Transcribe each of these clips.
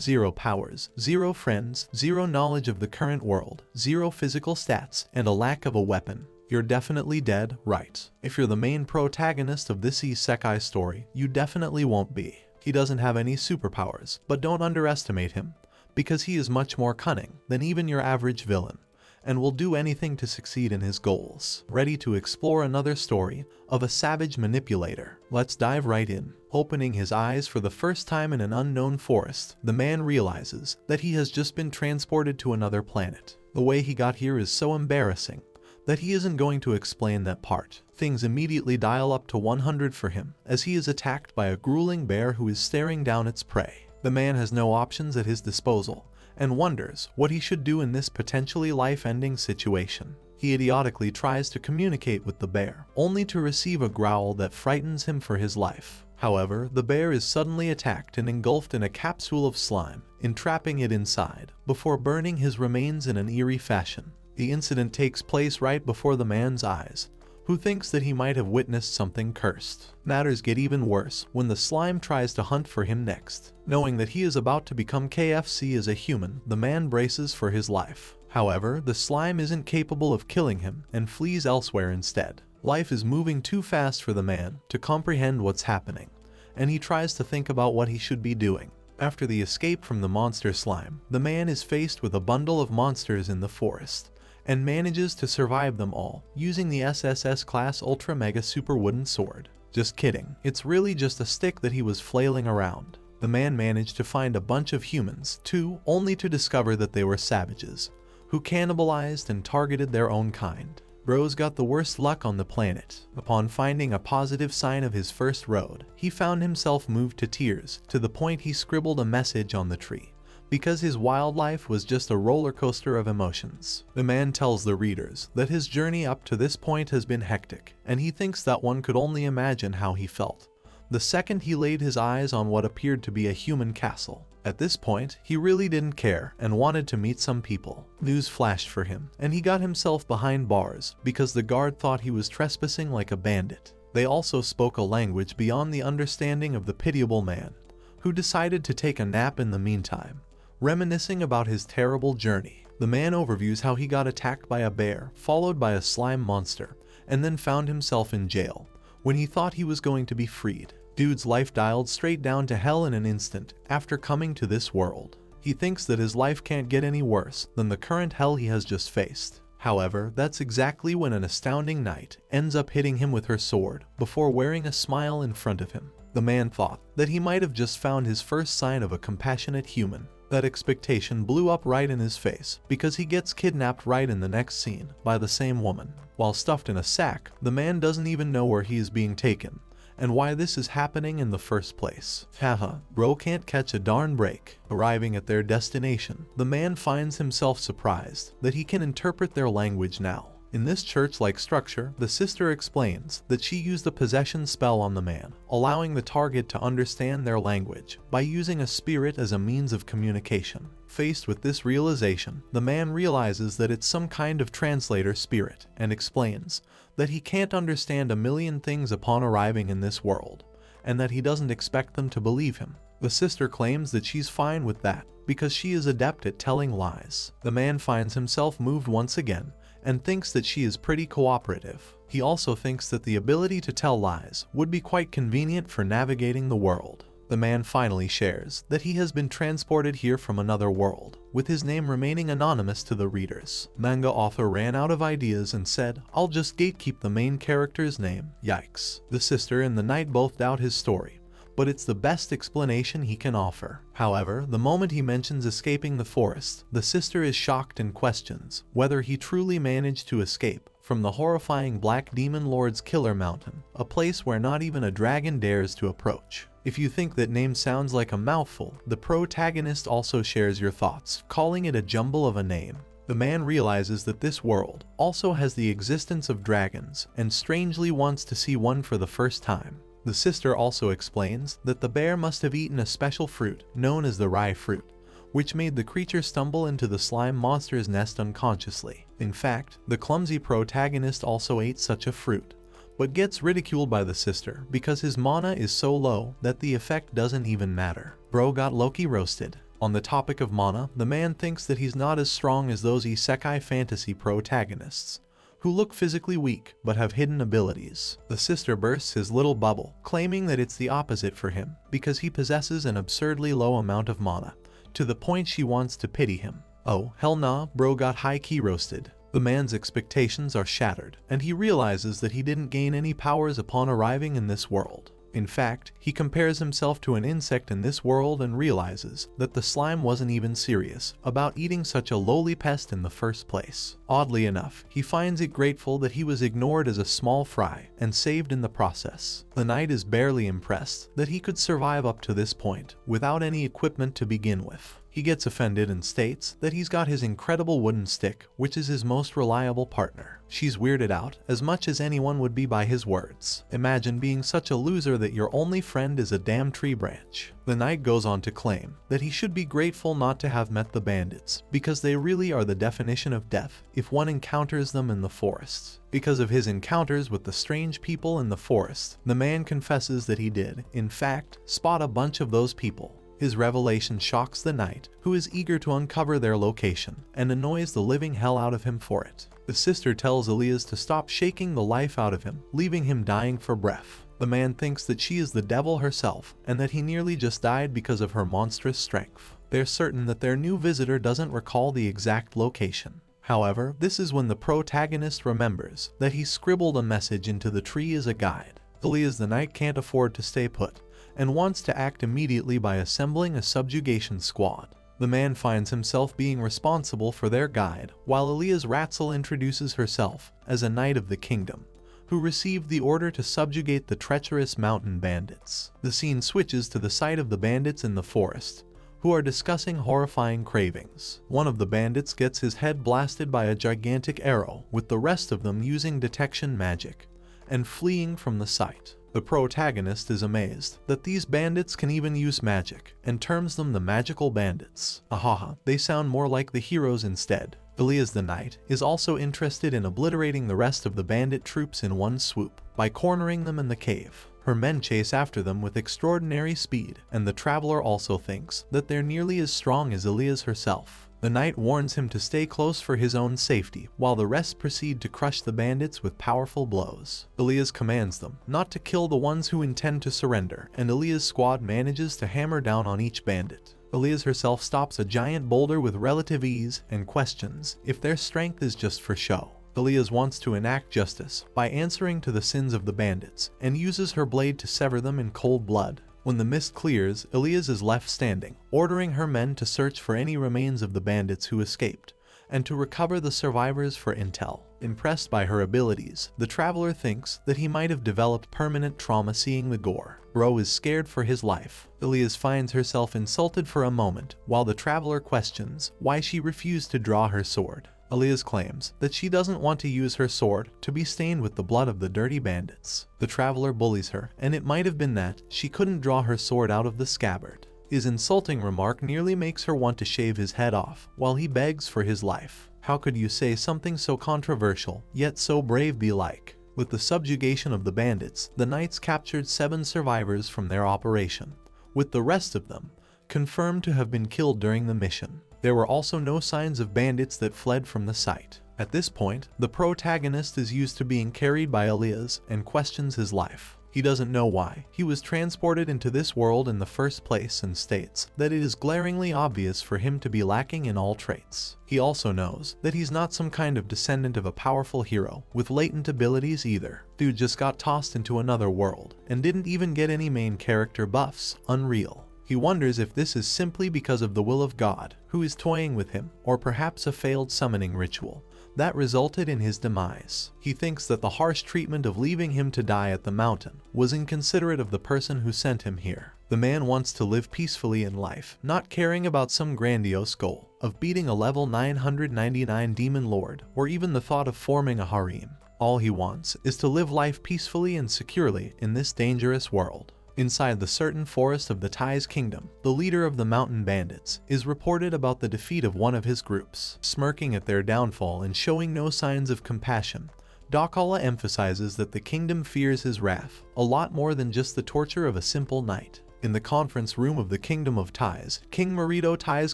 0 powers, 0 friends, 0 knowledge of the current world, 0 physical stats, and a lack of a weapon. You're definitely dead, right? If you're the main protagonist of this isekai story, you definitely won't be. He doesn't have any superpowers, but don't underestimate him, because he is much more cunning than even your average villain, and will do anything to succeed in his goals. Ready to explore another story of a savage manipulator? Let's dive right in. Opening his eyes for the first time in an unknown forest, the man realizes that he has just been transported to another planet. The way he got here is so embarrassing that he isn't going to explain that part. Things immediately dial up to 100 for him as he is attacked by a grueling bear who is staring down its prey. The man has no options at his disposal and wonders what he should do in this potentially life-ending situation. He idiotically tries to communicate with the bear, only to receive a growl that frightens him for his life. However, the bear is suddenly attacked and engulfed in a capsule of slime, entrapping it inside, before burning his remains in an eerie fashion. The incident takes place right before the man's eyes, who thinks that he might have witnessed something cursed. Matters get even worse when the slime tries to hunt for him next. Knowing that he is about to become KFC as a human, the man braces for his life. However, the slime isn't capable of killing him and flees elsewhere instead. Life is moving too fast for the man to comprehend what's happening, and he tries to think about what he should be doing. After the escape from the monster slime, the man is faced with a bundle of monsters in the forest, and manages to survive them all using the SSS class Ultra Mega Super Wooden Sword. Just kidding, it's really just a stick that he was flailing around. The man managed to find a bunch of humans too, only to discover that they were savages, who cannibalized and targeted their own kind. Bro's got the worst luck on the planet. Upon finding a positive sign of his first road, he found himself moved to tears, to the point he scribbled a message on the tree, because his wildlife was just a roller coaster of emotions. The man tells the readers that his journey up to this point has been hectic, and he thinks that one could only imagine how he felt the second he laid his eyes on what appeared to be a human castle. At this point, he really didn't care and wanted to meet some people. News flashed for him, and he got himself behind bars because the guard thought he was trespassing like a bandit. They also spoke a language beyond the understanding of the pitiable man, who decided to take a nap in the meantime. Reminiscing about his terrible journey, the man overviews how he got attacked by a bear, followed by a slime monster, and then found himself in jail when he thought he was going to be freed. Dude's life dialed straight down to hell in an instant after coming to this world. He thinks that his life can't get any worse than the current hell he has just faced. However, that's exactly when an astounding knight ends up hitting him with her sword before wearing a smile in front of him. The man thought that he might have just found his first sign of a compassionate human. That expectation blew up right in his face because he gets kidnapped right in the next scene by the same woman. While stuffed in a sack, the man doesn't even know where he is being taken and why this is happening in the first place. Haha, bro can't catch a darn break. Arriving at their destination, the man finds himself surprised that he can interpret their language now. In this church-like structure, the sister explains that she used a possession spell on the man, allowing the target to understand their language by using a spirit as a means of communication. Faced with this realization, the man realizes that it's some kind of translator spirit and explains that he can't understand a million things upon arriving in this world, and that he doesn't expect them to believe him. The sister claims that she's fine with that because she is adept at telling lies. The man finds himself moved once again and thinks that she is pretty cooperative. He also thinks that the ability to tell lies would be quite convenient for navigating the world. The man finally shares that he has been transported here from another world, with his name remaining anonymous to the readers. Manga author ran out of ideas and said, "I'll just gatekeep the main character's name." Yikes. The sister and the knight both doubt his story, but it's the best explanation he can offer. However, the moment he mentions escaping the forest, the sister is shocked and questions whether he truly managed to escape from the horrifying Black Demon Lord's Killer Mountain, a place where not even a dragon dares to approach. If you think that name sounds like a mouthful, the protagonist also shares your thoughts, calling it a jumble of a name. The man realizes that this world also has the existence of dragons and strangely wants to see one for the first time. The sister also explains that the bear must have eaten a special fruit known as the rye fruit, which made the creature stumble into the slime monster's nest unconsciously. In fact, the clumsy protagonist also ate such a fruit, but gets ridiculed by the sister because his mana is so low that the effect doesn't even matter. Bro got Loki roasted. On the topic of mana, the man thinks that he's not as strong as those isekai fantasy protagonists, who look physically weak but have hidden abilities. The sister bursts his little bubble, claiming that it's the opposite for him because he possesses an absurdly low amount of mana, to the point she wants to pity him. Oh, hell nah, bro got high-key roasted. The man's expectations are shattered, and he realizes that he didn't gain any powers upon arriving in this world. In fact, he compares himself to an insect in this world and realizes that the slime wasn't even serious about eating such a lowly pest in the first place. Oddly enough, he finds it grateful that he was ignored as a small fry and saved in the process. The knight is barely impressed that he could survive up to this point without any equipment to begin with. He gets offended and states that he's got his incredible wooden stick, which is his most reliable partner. She's weirded out as much as anyone would be by his words. Imagine being such a loser that your only friend is a damn tree branch. The knight goes on to claim that he should be grateful not to have met the bandits, because they really are the definition of death if one encounters them in the forests. Because of his encounters with the strange people in the forest, the man confesses that he did, in fact, spot a bunch of those people. His revelation shocks the knight, who is eager to uncover their location, and annoys the living hell out of him for it. The sister tells Elias to stop shaking the life out of him, leaving him dying for breath. The man thinks that she is the devil herself, and that he nearly just died because of her monstrous strength. They're certain that their new visitor doesn't recall the exact location. However, this is when the protagonist remembers that he scribbled a message into the tree as a guide. Elias the knight can't afford to stay put, and wants to act immediately by assembling a subjugation squad. The man finds himself being responsible for their guide, while Elias Ratzel introduces herself as a knight of the kingdom, who received the order to subjugate the treacherous mountain bandits. The scene switches to the sight of the bandits in the forest, who are discussing horrifying cravings. One of the bandits gets his head blasted by a gigantic arrow, with the rest of them using detection magic and fleeing from the site. The protagonist is amazed that these bandits can even use magic, and terms them the magical bandits. Ahaha, they sound more like the heroes instead. Elias the knight is also interested in obliterating the rest of the bandit troops in one swoop, by cornering them in the cave. Her men chase after them with extraordinary speed, and the traveler also thinks that they're nearly as strong as Elias herself. The knight warns him to stay close for his own safety, while the rest proceed to crush the bandits with powerful blows. Elias commands them not to kill the ones who intend to surrender, and Elias' squad manages to hammer down on each bandit. Elias herself stops a giant boulder with relative ease and questions if their strength is just for show. Elias wants to enact justice by answering to the sins of the bandits, and uses her blade to sever them in cold blood. When the mist clears, Elias is left standing, ordering her men to search for any remains of the bandits who escaped, and to recover the survivors for intel. Impressed by her abilities, the traveler thinks that he might have developed permanent trauma seeing the gore. Bro is scared for his life. Elias finds herself insulted for a moment, while the traveler questions why she refused to draw her sword. Elias claims that she doesn't want to use her sword to be stained with the blood of the dirty bandits. The traveler bullies her, and it might have been that she couldn't draw her sword out of the scabbard. His insulting remark nearly makes her want to shave his head off, while he begs for his life. How could you say something so controversial, yet so brave be like? With the subjugation of the bandits, the knights captured 7 survivors from their operation, with the rest of them confirmed to have been killed during the mission. There were also no signs of bandits that fled from the site. At this point, the protagonist is used to being carried by Elias and questions his life. He doesn't know why he was transported into this world in the first place and states that it is glaringly obvious for him to be lacking in all traits. He also knows that he's not some kind of descendant of a powerful hero with latent abilities either. Dude just got tossed into another world and didn't even get any main character buffs. Unreal. He wonders if this is simply because of the will of God, who is toying with him, or perhaps a failed summoning ritual that resulted in his demise. He thinks that the harsh treatment of leaving him to die at the mountain was inconsiderate of the person who sent him here. The man wants to live peacefully in life, not caring about some grandiose goal of beating a level 999 demon lord, or even the thought of forming a harem. All he wants is to live life peacefully and securely in this dangerous world. Inside the certain forest of the Tai's kingdom, the leader of the mountain bandits is reported about the defeat of one of his groups. Smirking at their downfall and showing no signs of compassion, Docolla emphasizes that the kingdom fears his wrath a lot more than just the torture of a simple knight. In the conference room of the Kingdom of Ties, King Marito Ties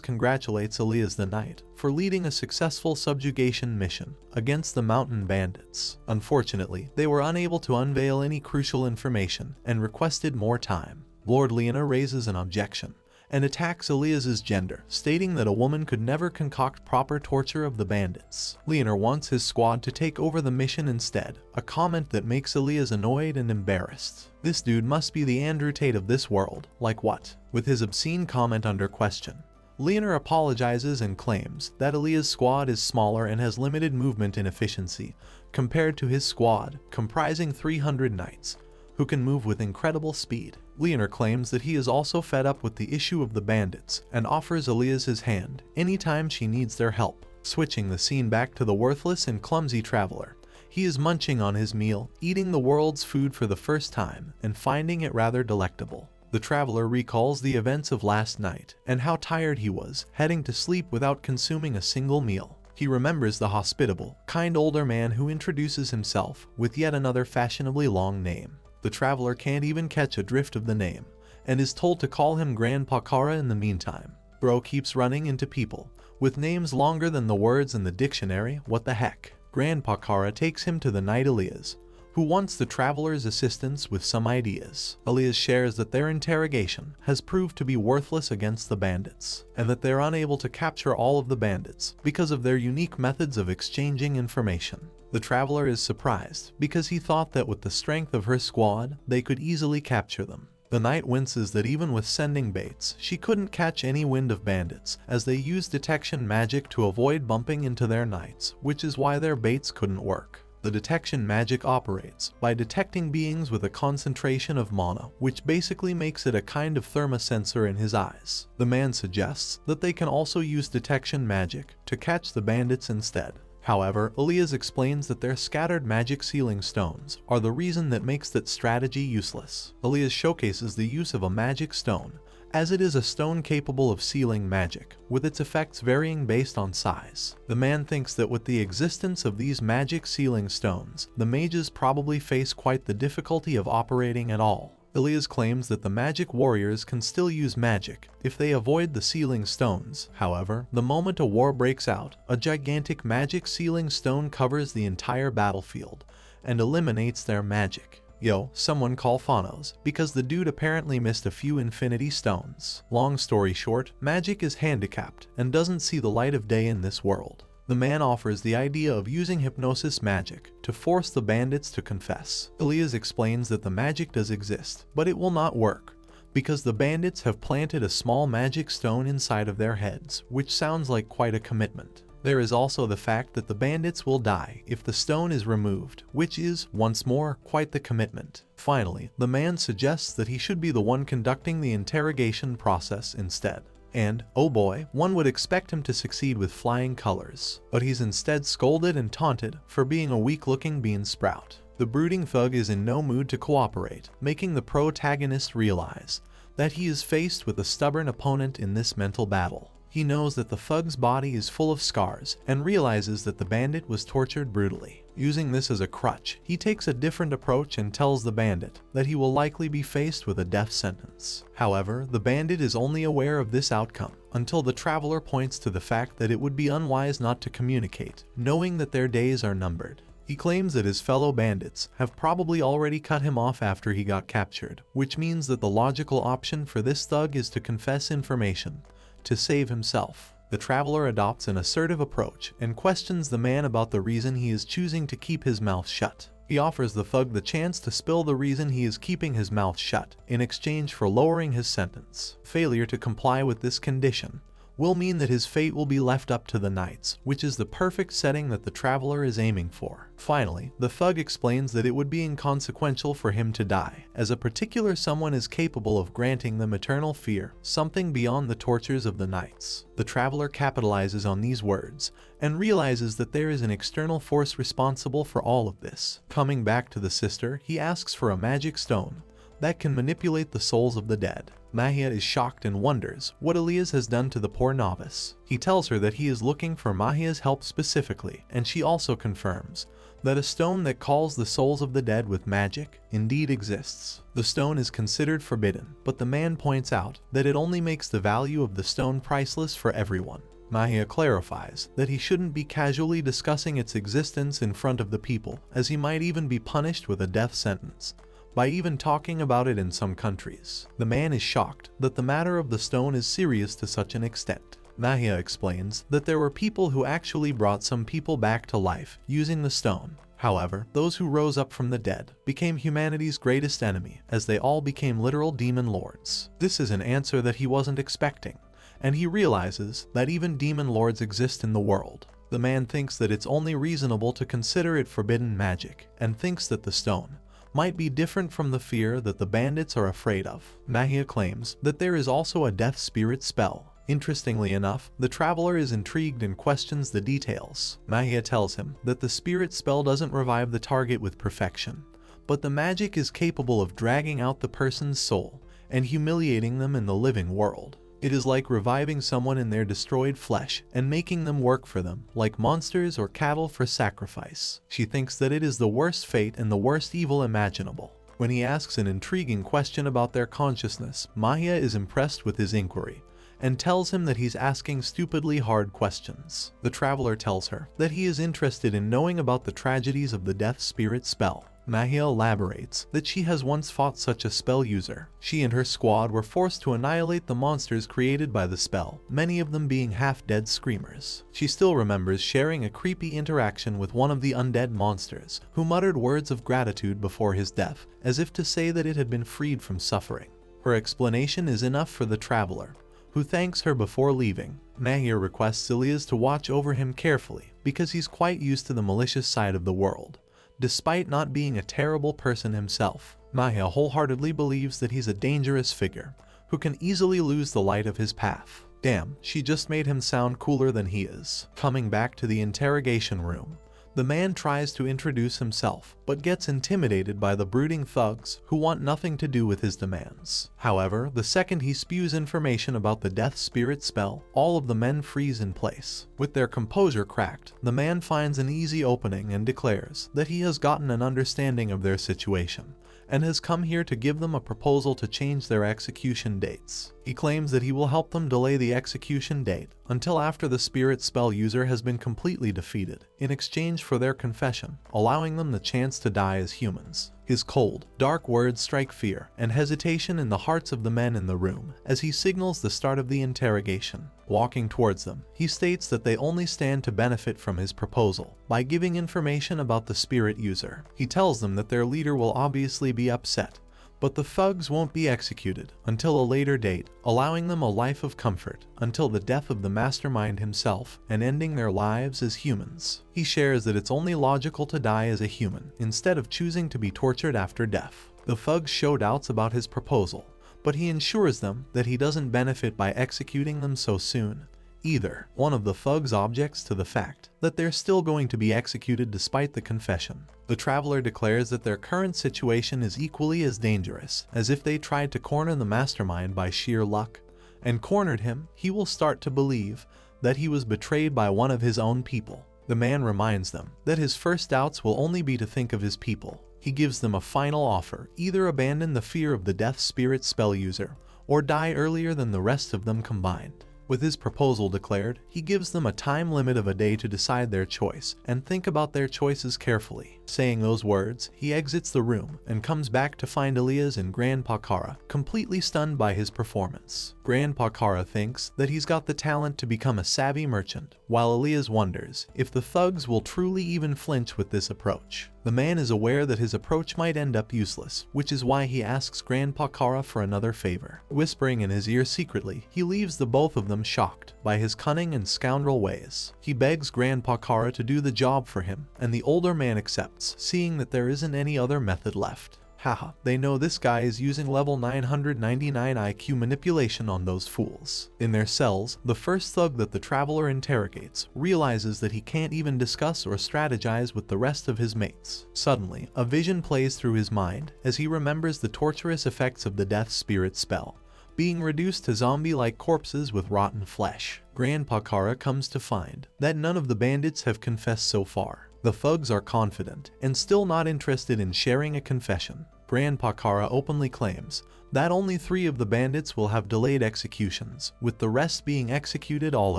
congratulates Elias the Knight for leading a successful subjugation mission against the mountain bandits. Unfortunately, they were unable to unveil any crucial information and requested more time. Lord Leona raises an objection and attacks Elias's gender, stating that a woman could never concoct proper torture of the bandits. Leona wants his squad to take over the mission instead, a comment that makes Elias annoyed and embarrassed. This dude must be the Andrew Tate of this world, like what? With his obscene comment under question. Leona apologizes and claims that Elias' squad is smaller and has limited movement and efficiency compared to his squad, comprising 300 knights, who can move with incredible speed. Leonor claims that he is also fed up with the issue of the bandits and offers Elias his hand anytime she needs their help. Switching the scene back to the worthless and clumsy traveler. He is munching on his meal, eating the world's food for the first time, and finding it rather delectable. The traveler recalls the events of last night and how tired he was, heading to sleep without consuming a single meal. He remembers the hospitable, kind older man who introduces himself with yet another fashionably long name. The traveler can't even catch a drift of the name, and is told to call him Grandpa Kara in the meantime. Bro keeps running into people with names longer than the words in the dictionary. What the heck? Grandpa Kara takes him to the knight Elias, who wants the traveler's assistance with some ideas. Elias shares that their interrogation has proved to be worthless against the bandits, and that they're unable to capture all of the bandits because of their unique methods of exchanging information. The traveler is surprised because he thought that with the strength of her squad, they could easily capture them. The knight winces that even with sending baits, she couldn't catch any wind of bandits, as they use detection magic to avoid bumping into their knights, which is why their baits couldn't work. The detection magic operates by detecting beings with a concentration of mana, which basically makes it a kind of thermosensor in his eyes. The man suggests that they can also use detection magic to catch the bandits instead. However, Elias explains that their scattered magic sealing stones are the reason that makes that strategy useless. Elias showcases the use of a magic stone, as it is a stone capable of sealing magic, with its effects varying based on size. The man thinks that with the existence of these magic sealing stones, the mages probably face quite the difficulty of operating at all. Elias claims that the magic warriors can still use magic if they avoid the sealing stones. However, the moment a war breaks out, a gigantic magic sealing stone covers the entire battlefield and eliminates their magic. Yo, someone call Phanos, because the dude apparently missed a few infinity stones. Long story short, magic is handicapped and doesn't see the light of day in this world. The man offers the idea of using hypnosis magic to force the bandits to confess. Elias explains that the magic does exist, but it will not work, because the bandits have planted a small magic stone inside of their heads, which sounds like quite a commitment. There is also the fact that the bandits will die if the stone is removed, which is, once more, quite the commitment. Finally, the man suggests that he should be the one conducting the interrogation process instead. And, oh boy, one would expect him to succeed with flying colors, but he's instead scolded and taunted for being a weak-looking bean sprout. The brooding thug is in no mood to cooperate, making the protagonist realize that he is faced with a stubborn opponent in this mental battle. He knows that the thug's body is full of scars and realizes that the bandit was tortured brutally. Using this as a crutch, he takes a different approach and tells the bandit that he will likely be faced with a death sentence. However, the bandit is only aware of this outcome until the traveler points to the fact that it would be unwise not to communicate, knowing that their days are numbered. He claims that his fellow bandits have probably already cut him off after he got captured, which means that the logical option for this thug is to confess information to save himself. The traveler adopts an assertive approach and questions the man about the reason he is choosing to keep his mouth shut. He offers the thug the chance to spill the reason he is keeping his mouth shut in exchange for lowering his sentence. Failure to comply with this condition will mean that his fate will be left up to the knights, which is the perfect setting that the traveler is aiming for. Finally, the thug explains that it would be inconsequential for him to die, as a particular someone is capable of granting them eternal fear, something beyond the tortures of the knights. The traveler capitalizes on these words and realizes that there is an external force responsible for all of this. Coming back to the sister, he asks for a magic stone, that can manipulate the souls of the dead. Mahia is shocked and wonders what Elias has done to the poor novice. He tells her that he is looking for Mahia's help specifically, and she also confirms that a stone that calls the souls of the dead with magic indeed exists. The stone is considered forbidden, but the man points out that it only makes the value of the stone priceless for everyone. Mahia clarifies that he shouldn't be casually discussing its existence in front of the people, as he might even be punished with a death sentence by even talking about it in some countries. The man is shocked that the matter of the stone is serious to such an extent. Mahia explains that there were people who actually brought some people back to life using the stone. However, those who rose up from the dead became humanity's greatest enemy, as they all became literal demon lords. This is an answer that he wasn't expecting, and he realizes that even demon lords exist in the world. The man thinks that it's only reasonable to consider it forbidden magic, and thinks that the stone might be different from the fear that the bandits are afraid of. Mahia claims that there is also a death spirit spell. Interestingly enough, the traveler is intrigued and questions the details. Mahia tells him that the spirit spell doesn't revive the target with perfection, but the magic is capable of dragging out the person's soul and humiliating them in the living world. It is like reviving someone in their destroyed flesh and making them work for them, like monsters or cattle for sacrifice. She thinks that it is the worst fate and the worst evil imaginable. When he asks an intriguing question about their consciousness, Mahia is impressed with his inquiry and tells him that he's asking stupidly hard questions. The traveler tells her that he is interested in knowing about the tragedies of the death spirit spell. Mahia elaborates that she has once fought such a spell user. She and her squad were forced to annihilate the monsters created by the spell, many of them being half-dead screamers. She still remembers sharing a creepy interaction with one of the undead monsters, who muttered words of gratitude before his death, as if to say that it had been freed from suffering. Her explanation is enough for the traveler, who thanks her before leaving. Mahia requests Elias to watch over him carefully, because he's quite used to the malicious side of the world. Despite not being a terrible person himself, Mahia wholeheartedly believes that he's a dangerous figure who can easily lose the light of his path. Damn, she just made him sound cooler than he is. Coming back to the interrogation room, the man tries to introduce himself, but gets intimidated by the brooding thugs who want nothing to do with his demands. However, the second he spews information about the death spirit spell, all of the men freeze in place. With their composure cracked, the man finds an easy opening and declares that he has gotten an understanding of their situation and has come here to give them a proposal to change their execution dates. He claims that he will help them delay the execution date until after the spirit spell user has been completely defeated, in exchange for their confession, allowing them the chance to die as humans. His cold, dark words strike fear and hesitation in the hearts of the men in the room as he signals the start of the interrogation. Walking towards them, he states that they only stand to benefit from his proposal by giving information about the spirit user. He tells them that their leader will obviously be upset, but the thugs won't be executed until a later date, allowing them a life of comfort until the death of the mastermind himself and ending their lives as humans. He shares that it's only logical to die as a human instead of choosing to be tortured after death. The thugs show doubts about his proposal, but he ensures them that he doesn't benefit by executing them so soon either. One of the thugs objects to the fact that they're still going to be executed despite the confession. The traveler declares that their current situation is equally as dangerous, as if they tried to corner the mastermind by sheer luck, and cornered him, he will start to believe that he was betrayed by one of his own people. The man reminds them that his first doubts will only be to think of his people. He gives them a final offer: either abandon the fear of the death spirit spell user, or die earlier than the rest of them combined. With his proposal declared, he gives them a time limit of a day to decide their choice and think about their choices carefully. Saying those words, he exits the room and comes back to find Elias and Grandpa Kara completely stunned by his performance. Grandpa Kara thinks that he's got the talent to become a savvy merchant, while Elias wonders if the thugs will truly even flinch with this approach. The man is aware that his approach might end up useless, which is why he asks Grandpa Kara for another favor. Whispering in his ear secretly, he leaves the both of them shocked by his cunning and scoundrel ways. He begs Grandpa Kara to do the job for him, and the older man accepts, seeing that there isn't any other method left. Haha, they know this guy is using level 999 IQ manipulation on those fools. In their cells, the first thug that the traveler interrogates realizes that he can't even discuss or strategize with the rest of his mates. Suddenly, a vision plays through his mind as he remembers the torturous effects of the death spirit spell, being reduced to zombie-like corpses with rotten flesh. Grandpa Kara comes to find that none of the bandits have confessed so far. The thugs are confident and still not interested in sharing a confession. Grandpa Kara openly claims that only 3 of the bandits will have delayed executions, with the rest being executed all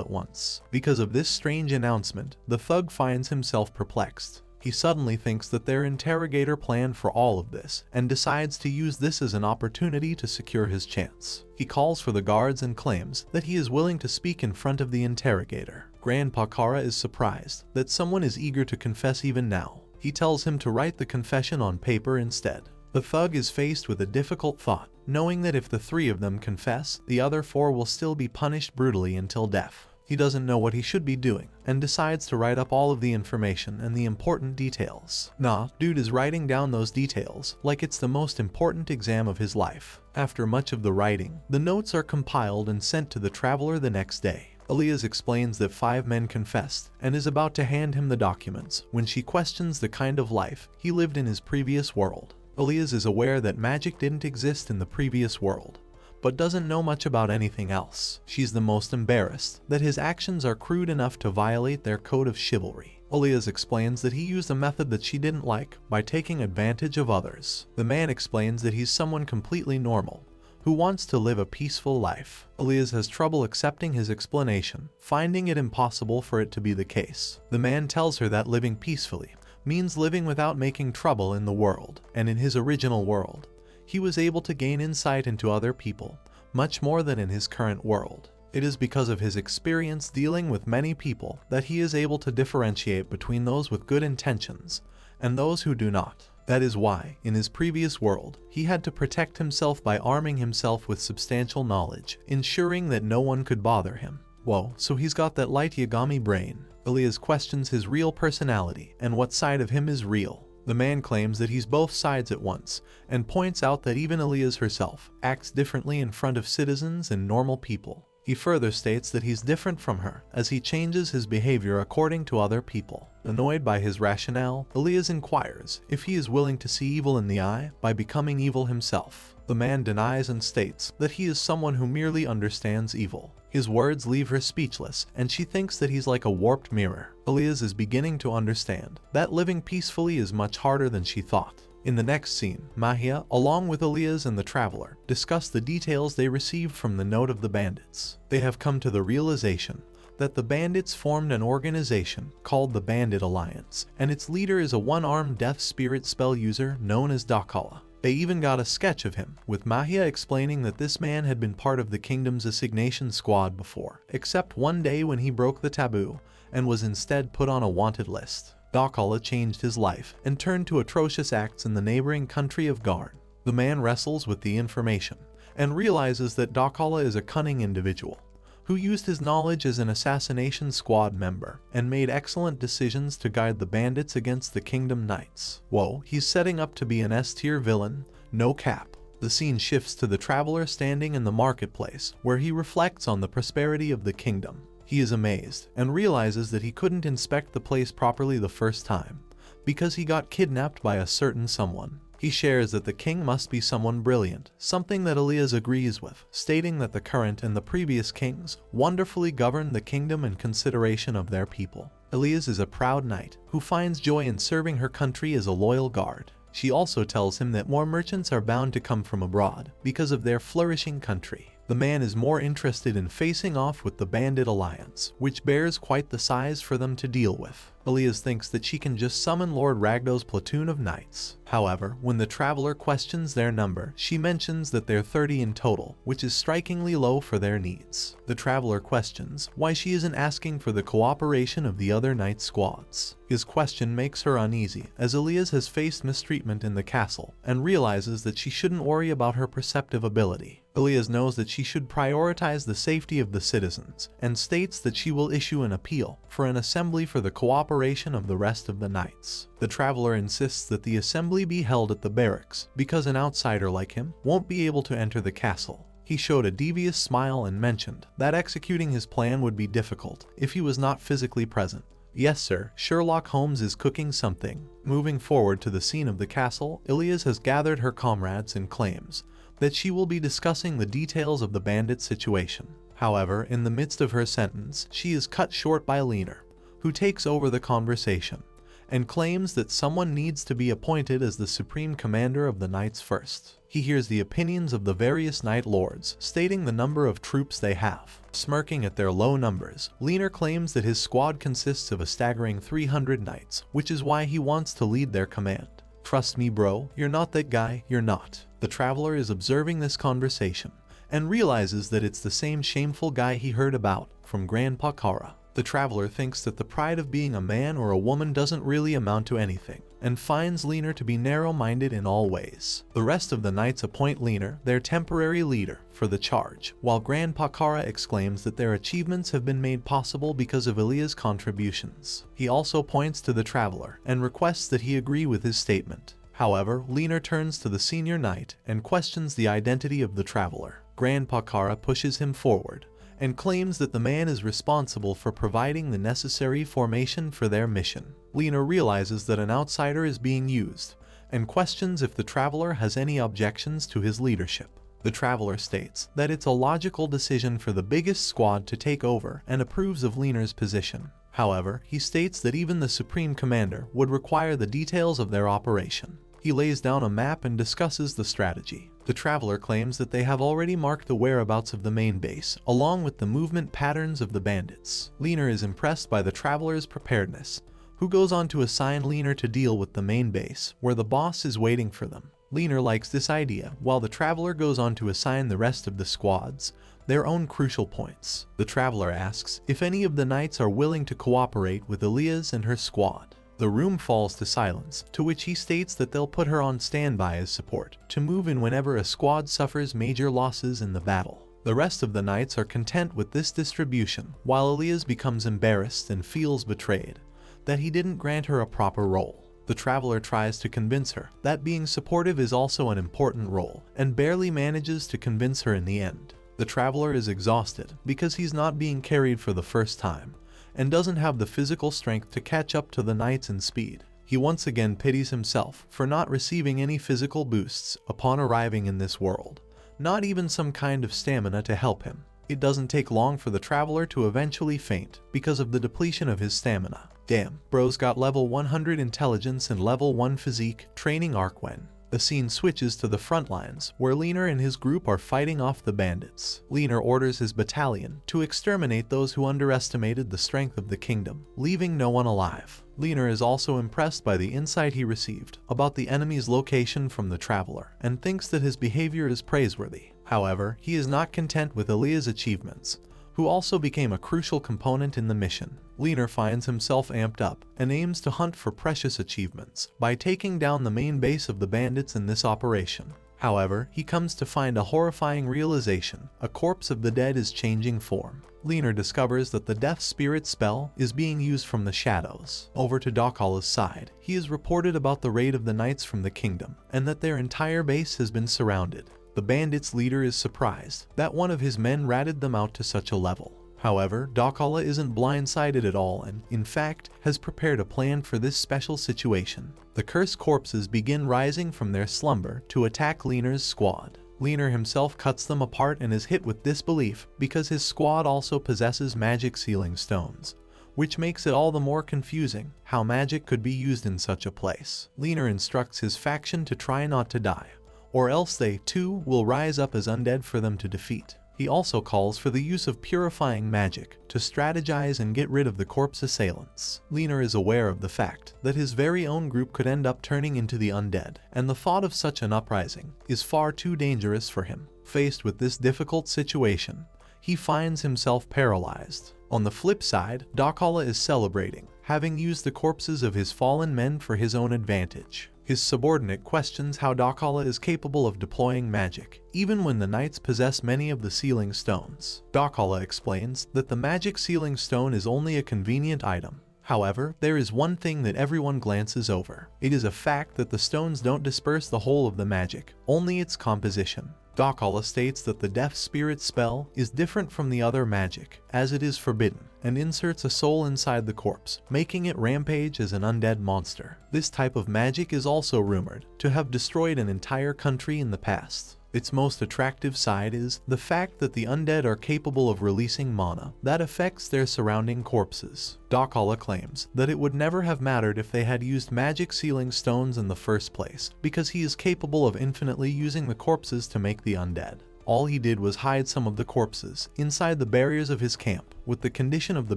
at once. Because of this strange announcement, the thug finds himself perplexed. He suddenly thinks that their interrogator planned for all of this and decides to use this as an opportunity to secure his chance. He calls for the guards and claims that he is willing to speak in front of the interrogator. Grandpa Kara is surprised that someone is eager to confess even now. He tells him to write the confession on paper instead. The thug is faced with a difficult thought, knowing that if the 3 of them confess, the other 4 will still be punished brutally until death. He doesn't know what he should be doing and decides to write up all of the information and the important details. Nah, dude is writing down those details like it's the most important exam of his life. After much of the writing, the notes are compiled and sent to the traveler the next day. Elias explains that 5 men confessed and is about to hand him the documents when she questions the kind of life he lived in his previous world. Elias is aware that magic didn't exist in the previous world, but doesn't know much about anything else. She's the most embarrassed that his actions are crude enough to violate their code of chivalry. Elias explains that he used a method that she didn't like by taking advantage of others. The man explains that he's someone completely normal, who wants to live a peaceful life. Elias has trouble accepting his explanation, finding it impossible for it to be the case. The man tells her that living peacefully means living without making trouble in the world, and in his original world, he was able to gain insight into other people, much more than in his current world. It is because of his experience dealing with many people that he is able to differentiate between those with good intentions and those who do not. That is why, in his previous world, he had to protect himself by arming himself with substantial knowledge, ensuring that no one could bother him. Whoa, so he's got that light Yagami brain. Elias questions his real personality and what side of him is real. The man claims that he's both sides at once, and points out that even Elias herself acts differently in front of citizens and normal people. He further states that he's different from her, as he changes his behavior according to other people. Annoyed by his rationale, Elias inquires if he is willing to see evil in the eye by becoming evil himself. The man denies and states that he is someone who merely understands evil. His words leave her speechless, and she thinks that he's like a warped mirror. Elias is beginning to understand that living peacefully is much harder than she thought. In the next scene, Mahia, along with Elias and the traveler, discuss the details they received from the note of the bandits. They have come to the realization that the bandits formed an organization called the Bandit Alliance, and its leader is a one-armed death spirit spell user known as Docolla. They even got a sketch of him, with Mahia explaining that this man had been part of the kingdom's assignation squad before, except one day when he broke the taboo and was instead put on a wanted list. Docolla changed his life and turned to atrocious acts in the neighboring country of Garn. The man wrestles with the information and realizes that Docolla is a cunning individual who used his knowledge as an assassination squad member and made excellent decisions to guide the bandits against the Kingdom Knights. Whoa, he's setting up to be an S-tier villain, no cap. The scene shifts to the traveler standing in the marketplace, where he reflects on the prosperity of the kingdom. He is amazed and realizes that he couldn't inspect the place properly the first time because he got kidnapped by a certain someone. He shares that the king must be someone brilliant, something that Elias agrees with, stating that the current and the previous kings wonderfully governed the kingdom in consideration of their people. Elias is a proud knight who finds joy in serving her country as a loyal guard. She also tells him that more merchants are bound to come from abroad because of their flourishing country. The man is more interested in facing off with the Bandit Alliance, which bears quite the size for them to deal with. Elias thinks that she can just summon Lord Ragdo's platoon of knights. However, when the traveler questions their number, she mentions that they're 30 in total, which is strikingly low for their needs. The traveler questions why she isn't asking for the cooperation of the other knight squads. His question makes her uneasy, as Elias has faced mistreatment in the castle and realizes that she shouldn't worry about her perceptive ability. Elias knows that she should prioritize the safety of the citizens and states that she will issue an appeal for an assembly for the cooperation of the rest of the knights. The traveler insists that the assembly be held at the barracks because an outsider like him won't be able to enter the castle. He showed a devious smile and mentioned that executing his plan would be difficult if he was not physically present. Yes, sir, Sherlock Holmes is cooking something. Moving forward to the scene of the castle, Elias has gathered her comrades and claims that she will be discussing the details of the bandit situation. However, in the midst of her sentence, she is cut short by Leaner, who takes over the conversation and claims that someone needs to be appointed as the supreme commander of the knights first. He hears the opinions of the various knight lords, stating the number of troops they have. Smirking at their low numbers, Leaner claims that his squad consists of a staggering 300 knights, which is why he wants to lead their command. Trust me, bro, you're not that guy, you're not. The traveler is observing this conversation and realizes that it's the same shameful guy he heard about from Grandpa Kara. The traveler thinks that the pride of being a man or a woman doesn't really amount to anything, and finds Leaner to be narrow-minded in all ways. The rest of the knights appoint Leaner their temporary leader for the charge, while Grandpa Kara exclaims that their achievements have been made possible because of Ilia's contributions. He also points to the traveler and requests that he agree with his statement. However, Leaner turns to the senior knight and questions the identity of the traveler. Grandpa Kara pushes him forward and claims that the man is responsible for providing the necessary formation for their mission. Leaner realizes that an outsider is being used and questions if the traveler has any objections to his leadership. The traveler states that it's a logical decision for the biggest squad to take over and approves of Leaner's position. However, he states that even the supreme commander would require the details of their operation. He lays down a map and discusses the strategy. The traveler claims that they have already marked the whereabouts of the main base, along with the movement patterns of the bandits. Leaner is impressed by the traveler's preparedness, who goes on to assign Leaner to deal with the main base, where the boss is waiting for them. Leaner likes this idea, while the traveler goes on to assign the rest of the squads their own crucial points. The traveler asks if any of the knights are willing to cooperate with Elias and her squad. The room falls to silence, to which he states that they'll put her on standby as support, to move in whenever a squad suffers major losses in the battle. The rest of the knights are content with this distribution, while Elias becomes embarrassed and feels betrayed that he didn't grant her a proper role. The traveler tries to convince her that being supportive is also an important role, and barely manages to convince her in the end. The traveler is exhausted because he's not being carried for the first time, and doesn't have the physical strength to catch up to the knights in speed. He once again pities himself for not receiving any physical boosts upon arriving in this world, not even some kind of stamina to help him. It doesn't take long for the traveler to eventually faint because of the depletion of his stamina. Damn, bro's got level 100 intelligence and level 1 physique training arc when. The scene switches to the front lines, where Leaner and his group are fighting off the bandits. Leaner orders his battalion to exterminate those who underestimated the strength of the kingdom, leaving no one alive. Leaner is also impressed by the insight he received about the enemy's location from the traveler, and thinks that his behavior is praiseworthy. However, he is not content with Elia's achievements, who also became a crucial component in the mission. Leaner finds himself amped up and aims to hunt for precious achievements by taking down the main base of the bandits in this operation. However, he comes to find a horrifying realization: a corpse of the dead is changing form. Leaner discovers that the death spirit spell is being used from the shadows. Over to Docolla's side, he is reported about the raid of the knights from the kingdom, and that their entire base has been surrounded. The bandits' leader is surprised that one of his men ratted them out to such a level. However, Docolla isn't blindsided at all and, in fact, has prepared a plan for this special situation. The cursed corpses begin rising from their slumber to attack Leaner's squad. Leaner himself cuts them apart and is hit with disbelief because his squad also possesses magic sealing stones, which makes it all the more confusing how magic could be used in such a place. Leaner instructs his faction to try not to die, or else they, too, will rise up as undead for them to defeat. He also calls for the use of purifying magic to strategize and get rid of the corpse assailants. Leaner is aware of the fact that his very own group could end up turning into the undead, and the thought of such an uprising is far too dangerous for him. Faced with this difficult situation, he finds himself paralyzed. On the flip side, Docolla is celebrating, having used the corpses of his fallen men for his own advantage. His subordinate questions how Docolla is capable of deploying magic, even when the knights possess many of the sealing stones. Docolla explains that the magic sealing stone is only a convenient item. However, there is one thing that everyone glances over. It is a fact that the stones don't disperse the whole of the magic, only its composition. Docolla states that the death spirit spell is different from the other magic, as it is forbidden, and inserts a soul inside the corpse, making it rampage as an undead monster. This type of magic is also rumored to have destroyed an entire country in the past. Its most attractive side is the fact that the undead are capable of releasing mana that affects their surrounding corpses. Docolla claims that it would never have mattered if they had used magic sealing stones in the first place, because he is capable of infinitely using the corpses to make the undead. All he did was hide some of the corpses inside the barriers of his camp, with the condition of the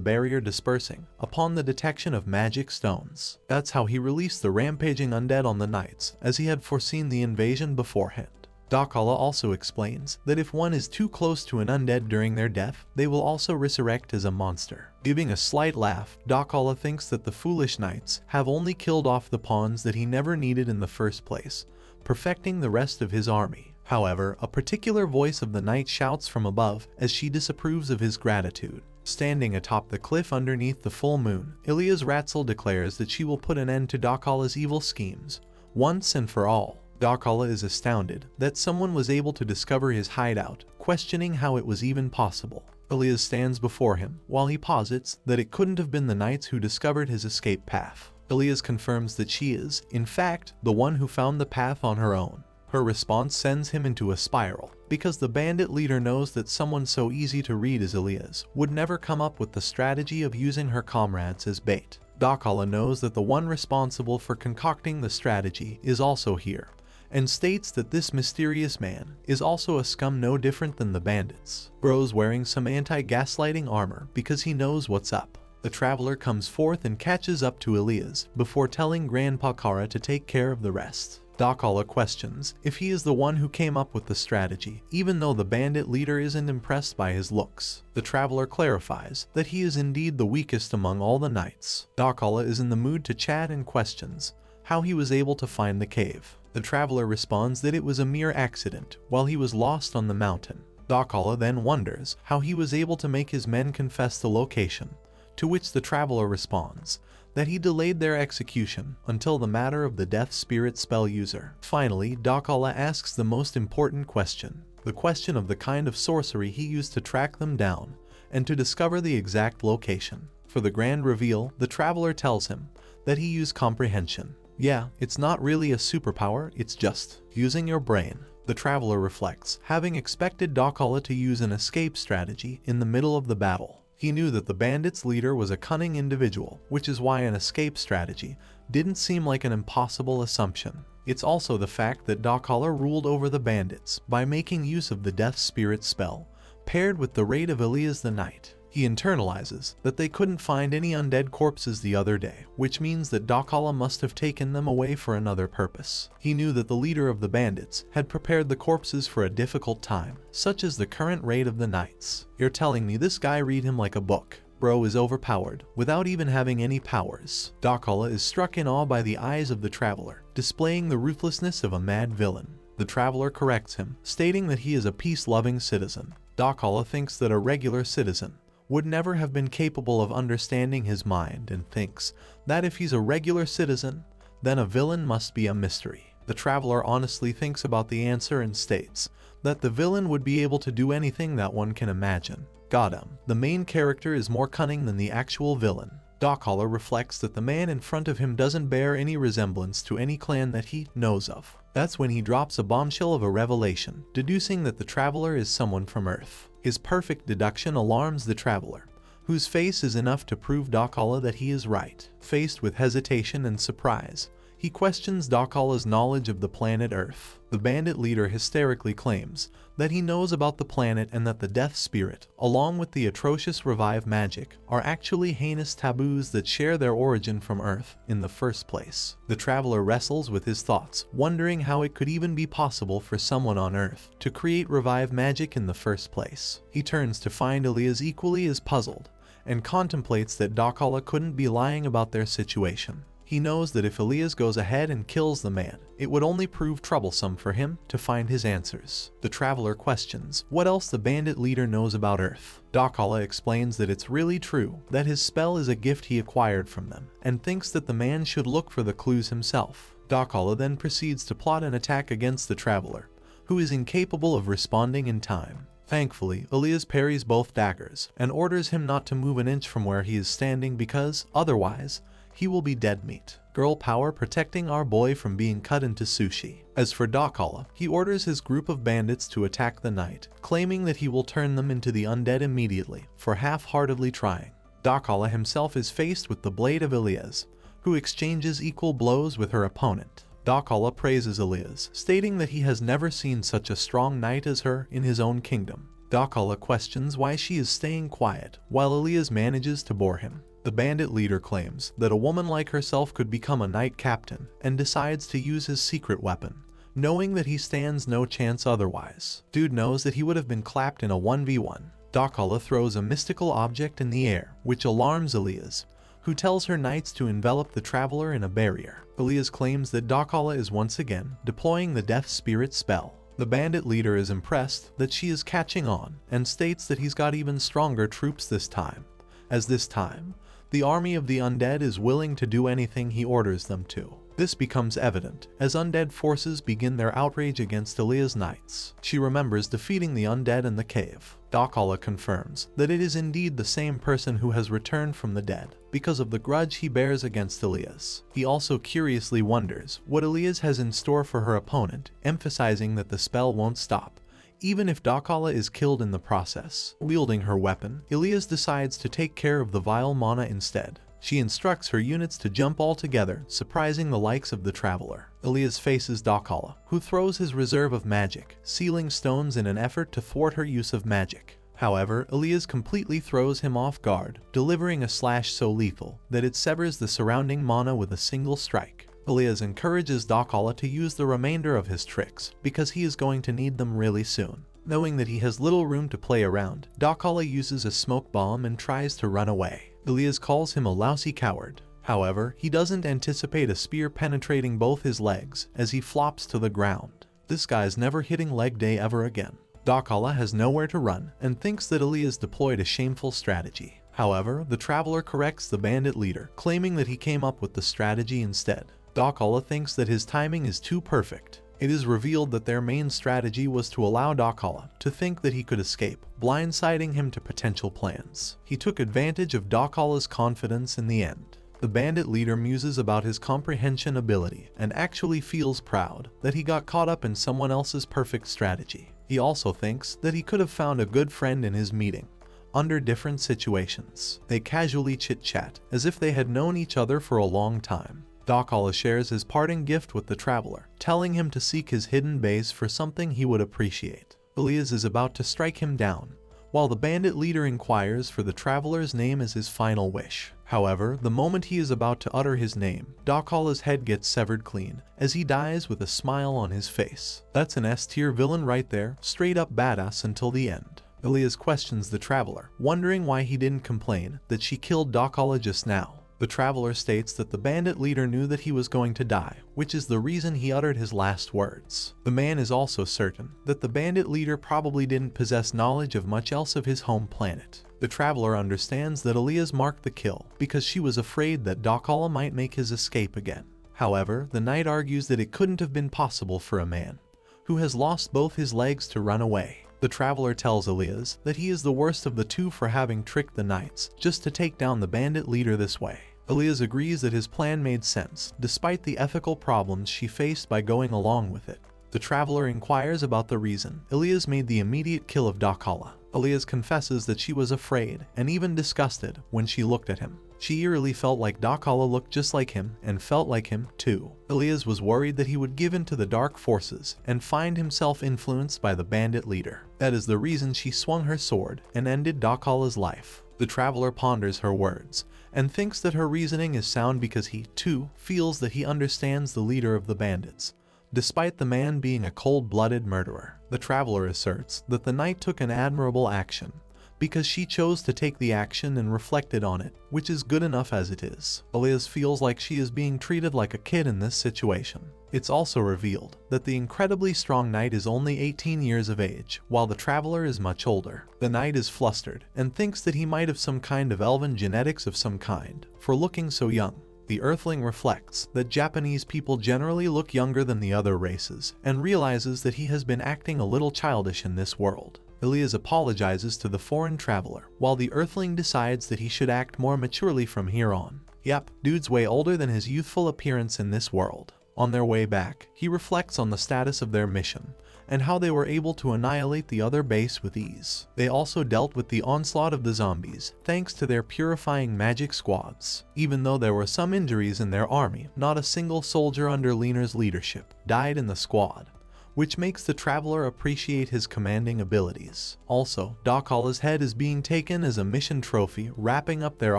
barrier dispersing upon the detection of magic stones. That's how he released the rampaging undead on the knights, as he had foreseen the invasion beforehand. Docolla also explains that if one is too close to an undead during their death, they will also resurrect as a monster. Giving a slight laugh, Docolla thinks that the foolish knights have only killed off the pawns that he never needed in the first place, perfecting the rest of his army. However, a particular voice of the night shouts from above as she disapproves of his gratitude. Standing atop the cliff underneath the full moon, Ilias Ratzel declares that she will put an end to Docolla's evil schemes, once and for all. Docolla is astounded that someone was able to discover his hideout, questioning how it was even possible. Ilias stands before him, while he posits that it couldn't have been the knights who discovered his escape path. Ilias confirms that she is, in fact, the one who found the path on her own. Her response sends him into a spiral, because the bandit leader knows that someone so easy to read as Ilias would never come up with the strategy of using her comrades as bait. Docolla knows that the one responsible for concocting the strategy is also here, and states that this mysterious man is also a scum no different than the bandits. Bro's wearing some anti-gaslighting armor because he knows what's up. The traveler comes forth and catches up to Ilias before telling Grandpa Kara to take care of the rest. Docolla questions if he is the one who came up with the strategy, even though the bandit leader isn't impressed by his looks. The traveler clarifies that he is indeed the weakest among all the knights. Docolla is in the mood to chat and questions how he was able to find the cave. The traveler responds that it was a mere accident while he was lost on the mountain. Docolla then wonders how he was able to make his men confess the location, to which the traveler responds that he delayed their execution until the matter of the death spirit spell user. Finally, Docolla asks the most important question, the question of the kind of sorcery he used to track them down and to discover the exact location. For the grand reveal, the traveler tells him that he used comprehension. Yeah, it's not really a superpower, it's just using your brain. The traveler reflects, having expected Docolla to use an escape strategy in the middle of the battle. He knew that the bandits' leader was a cunning individual, which is why an escape strategy didn't seem like an impossible assumption. It's also the fact that Docolla ruled over the bandits by making use of the death spirit spell, paired with the raid of Ilias the Knight. He internalizes that they couldn't find any undead corpses the other day, which means that Docolla must have taken them away for another purpose. He knew that the leader of the bandits had prepared the corpses for a difficult time, such as the current raid of the knights. You're telling me this guy read him like a book? Bro is overpowered, without even having any powers. Docolla is struck in awe by the eyes of the traveler, displaying the ruthlessness of a mad villain. The traveler corrects him, stating that he is a peace-loving citizen. Docolla thinks that a regular citizen would never have been capable of understanding his mind and thinks that if he's a regular citizen, then a villain must be a mystery. The traveler honestly thinks about the answer and states that the villain would be able to do anything that one can imagine. Got him. The main character is more cunning than the actual villain. Docolla reflects that the man in front of him doesn't bear any resemblance to any clan that he knows of. That's when he drops a bombshell of a revelation, deducing that the traveler is someone from Earth. His perfect deduction alarms the traveler, whose face is enough to prove Docolla that he is right. Faced with hesitation and surprise, he questions Docolla's knowledge of the planet Earth. The bandit leader hysterically claims that he knows about the planet and that the death spirit, along with the atrocious revive magic, are actually heinous taboos that share their origin from Earth in the first place. The traveler wrestles with his thoughts, wondering how it could even be possible for someone on Earth to create revive magic in the first place. He turns to find Ilias equally as puzzled, and contemplates that Docolla couldn't be lying about their situation. He knows that if Elias goes ahead and kills the man, it would only prove troublesome for him to find his answers. The traveler questions what else the bandit leader knows about Earth. Docolla explains that it's really true, that his spell is a gift he acquired from them, and thinks that the man should look for the clues himself. Docolla then proceeds to plot an attack against the traveler, who is incapable of responding in time. Thankfully, Elias parries both daggers and orders him not to move an inch from where he is standing because, otherwise, he will be dead meat. Girl power protecting our boy from being cut into sushi. As for Docolla, he orders his group of bandits to attack the knight, claiming that he will turn them into the undead immediately for half-heartedly trying. Docolla himself is faced with the blade of Elias, who exchanges equal blows with her opponent. Docolla praises Elias, stating that he has never seen such a strong knight as her in his own kingdom. Docolla questions why she is staying quiet, while Elias manages to bore him. The bandit leader claims that a woman like herself could become a knight captain and decides to use his secret weapon, knowing that he stands no chance otherwise. Dude knows that he would have been clapped in a 1v1. Docolla throws a mystical object in the air, which alarms Elias, who tells her knights to envelop the traveler in a barrier. Elias claims that Docolla is once again deploying the death spirit spell. The bandit leader is impressed that she is catching on and states that he's got even stronger troops this time, as this time, the army of the undead is willing to do anything he orders them to. This becomes evident as undead forces begin their outrage against Elias' knights. She remembers defeating the undead in the cave. Docolla confirms that it is indeed the same person who has returned from the dead because of the grudge he bears against Elias. He also curiously wonders what Elias has in store for her opponent, emphasizing that the spell won't stop, even if Docolla is killed in the process. Wielding her weapon, Elias decides to take care of the vile mana instead. She instructs her units to jump all together, surprising the likes of the traveler. Elias faces Docolla, who throws his reserve of magic, sealing stones in an effort to thwart her use of magic. However, Elias completely throws him off guard, delivering a slash so lethal that it severs the surrounding mana with a single strike. Elias encourages Docolla to use the remainder of his tricks, because he is going to need them really soon. Knowing that he has little room to play around, Docolla uses a smoke bomb and tries to run away. Elias calls him a lousy coward. However, he doesn't anticipate a spear penetrating both his legs as he flops to the ground. This guy's never hitting leg day ever again. Docolla has nowhere to run and thinks that Elias deployed a shameful strategy. However, the traveler corrects the bandit leader, claiming that he came up with the strategy instead. Docolla thinks that his timing is too perfect. It is revealed that their main strategy was to allow Docolla to think that he could escape, blindsiding him to potential plans. He took advantage of Docolla's confidence in the end. The bandit leader muses about his comprehension ability and actually feels proud that he got caught up in someone else's perfect strategy. He also thinks that he could have found a good friend in his meeting, under different situations. They casually chit-chat, as if they had known each other for a long time. Docolla shares his parting gift with the traveler, telling him to seek his hidden base for something he would appreciate. Elias is about to strike him down, while the bandit leader inquires for the traveler's name as his final wish. However, the moment he is about to utter his name, Docolla's head gets severed clean, as he dies with a smile on his face. That's an S-tier villain right there, straight up badass until the end. Elias questions the traveler, wondering why he didn't complain that she killed Docolla just now. The traveler states that the bandit leader knew that he was going to die, which is the reason he uttered his last words. The man is also certain that the bandit leader probably didn't possess knowledge of much else of his home planet. The traveler understands that Elias marked the kill because she was afraid that Docolla might make his escape again. However, the knight argues that it couldn't have been possible for a man who has lost both his legs to run away. The traveler tells Elias that he is the worst of the two for having tricked the knights just to take down the bandit leader this way. Elias agrees that his plan made sense, despite the ethical problems she faced by going along with it. The traveler inquires about the reason Elias made the immediate kill of Docolla. Elias confesses that she was afraid and even disgusted when she looked at him. She eerily felt like Docolla looked just like him and felt like him too. Elias was worried that he would give in to the dark forces and find himself influenced by the bandit leader. That is the reason she swung her sword and ended Docolla's life. The traveler ponders her words and thinks that her reasoning is sound because he, too, feels that he understands the leader of the bandits, despite the man being a cold-blooded murderer. The traveler asserts that the knight took an admirable action because she chose to take the action and reflected on it, which is good enough as it is. Elias feels like she is being treated like a kid in this situation. It's also revealed that the incredibly strong knight is only 18 years of age, while the traveler is much older. The knight is flustered and thinks that he might have some kind of elven genetics of some kind for looking so young. The Earthling reflects that Japanese people generally look younger than the other races and realizes that he has been acting a little childish in this world. Elias apologizes to the foreign traveler, while the Earthling decides that he should act more maturely from here on. Yep, dude's way older than his youthful appearance in this world. On their way back, he reflects on the status of their mission and how they were able to annihilate the other base with ease. They also dealt with the onslaught of the zombies thanks to their purifying magic squads. Even though there were some injuries in their army, not a single soldier under Leaner's leadership died in the squad, which makes the traveler appreciate his commanding abilities. Also, Docolla's head is being taken as a mission trophy, wrapping up their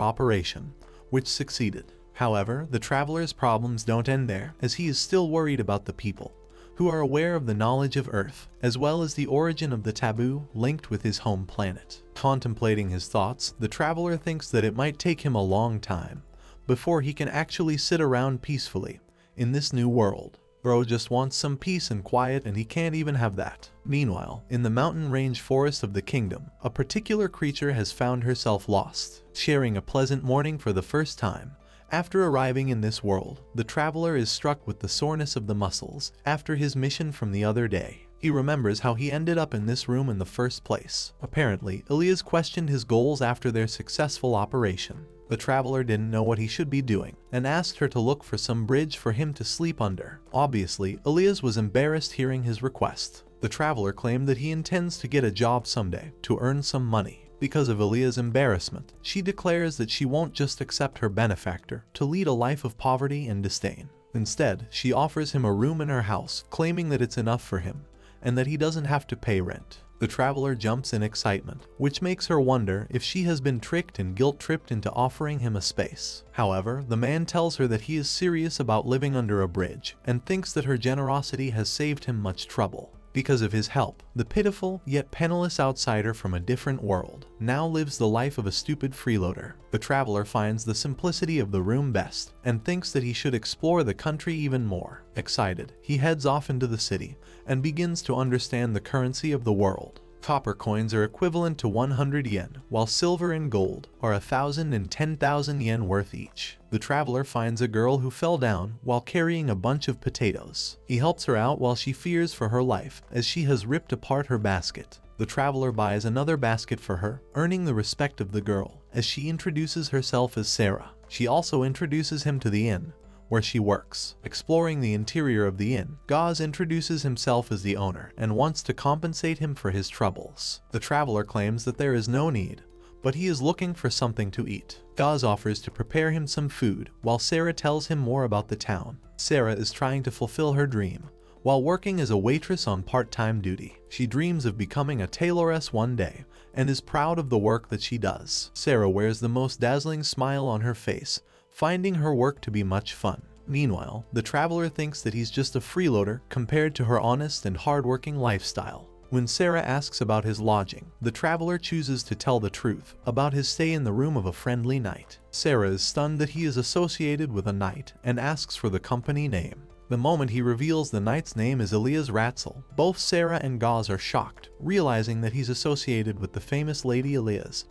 operation, which succeeded. However, the traveler's problems don't end there, as he is still worried about the people, who are aware of the knowledge of Earth, as well as the origin of the taboo linked with his home planet. Contemplating his thoughts, the traveler thinks that it might take him a long time before he can actually sit around peacefully in this new world. Bro just wants some peace and quiet, and he can't even have that. Meanwhile, in the mountain range forest of the kingdom, a particular creature has found herself lost. Sharing a pleasant morning for the first time after arriving in this world, the traveler is struck with the soreness of the muscles after his mission from the other day. He remembers how he ended up in this room in the first place. Apparently, Elias questioned his goals after their successful operation. The traveler didn't know what he should be doing and asked her to look for some bridge for him to sleep under. Obviously, Elias was embarrassed hearing his request. The traveler claimed that he intends to get a job someday to earn some money. Because of Elia's embarrassment, she declares that she won't just accept her benefactor to lead a life of poverty and disdain. Instead, she offers him a room in her house, claiming that it's enough for him and that he doesn't have to pay rent. The traveler jumps in excitement, which makes her wonder if she has been tricked and guilt-tripped into offering him a space. However, the man tells her that he is serious about living under a bridge and thinks that her generosity has saved him much trouble. Because of his help, the pitiful yet penniless outsider from a different world now lives the life of a stupid freeloader. The traveler finds the simplicity of the room best and thinks that he should explore the country even more. Excited, he heads off into the city and begins to understand the currency of the world. Copper coins are equivalent to 100 yen, while silver and gold are 1,000 and 10,000 yen worth each. The traveler finds a girl who fell down while carrying a bunch of potatoes. He helps her out while she fears for her life as she has ripped apart her basket. The traveler buys another basket for her, earning the respect of the girl as she introduces herself as Sarah. She also introduces him to the inn where she works. Exploring the interior of the inn, Gaz introduces himself as the owner and wants to compensate him for his troubles. The traveler claims that there is no need, but he is looking for something to eat. Gaz offers to prepare him some food, while Sarah tells him more about the town. Sarah is trying to fulfill her dream while working as a waitress on part-time duty. She dreams of becoming a tailoress one day and is proud of the work that she does. Sarah wears the most dazzling smile on her face, finding her work to be much fun. Meanwhile, the traveler thinks that he's just a freeloader compared to her honest and hardworking lifestyle. When Sarah asks about his lodging, the traveler chooses to tell the truth about his stay in the room of a friendly knight. Sarah is stunned that he is associated with a knight and asks for the company name. The moment he reveals the knight's name is Elias Ratzel, both Sarah and Gaz are shocked, realizing that he's associated with the famous Lady Elias,